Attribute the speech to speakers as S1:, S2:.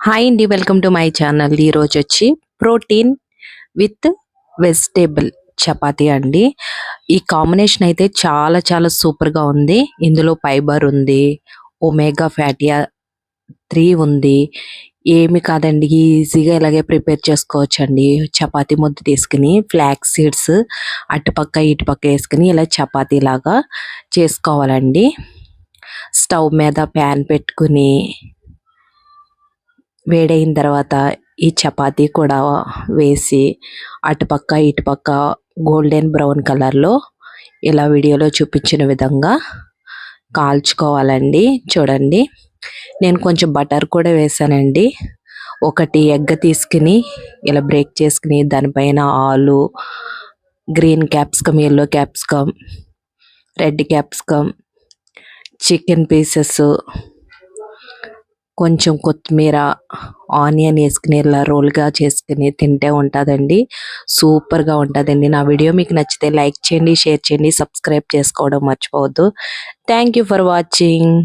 S1: Hi అండి, welcome to my channel. ఈరోజు వచ్చి ప్రోటీన్ విత్ వెజిటేబుల్ చపాతీ అండి. ఈ కాంబినేషన్ అయితే చాలా చాలా సూపర్గా ఉంది. ఇందులో ఫైబర్ ఉంది, ఒమేగా ఫ్యాటీ 3 ఉంది. ఏమి కాదండి, ఈజీగా ఇలాగే ప్రిపేర్ చేసుకోవచ్చండి. చపాతీ ముద్ద తీసుకుని ఫ్లాక్స్ సీడ్స్ అటుపక్క ఇటుపక్క వేసుకుని ఇలా చపాతీ లాగా చేసుకోవాలండి. స్టవ్ మీద ప్యాన్ పెట్టుకుని వేడైన తర్వాత ఈ చపాతీ కూడా వేసి అటుపక్క ఇటుపక్క గోల్డెన్ బ్రౌన్ కలర్లో ఇలా వీడియోలో చూపించిన విధంగా కాల్చుకోవాలండి. చూడండి, నేను కొంచెం బటర్ కూడా వేసానండి. ఒకటి ఎగ్ తీసుకుని ఇలా బ్రేక్ చేసుకుని దానిపైన ఆలు, green capsicum, yellow capsicum, red capsicum, chicken pieces, కొంచెం కొత్తిమీర, ఆనియన్ వేసుకుని ఇలా రోల్గా చేసుకుని తింటే ఉంటుందండి. సూపర్గా ఉంటుందండి. నా వీడియో మీకు నచ్చితే లైక్ చేయండి, షేర్ చేయండి, సబ్స్క్రైబ్ చేసుకోవడం మర్చిపోవద్దు. Thank you for watching.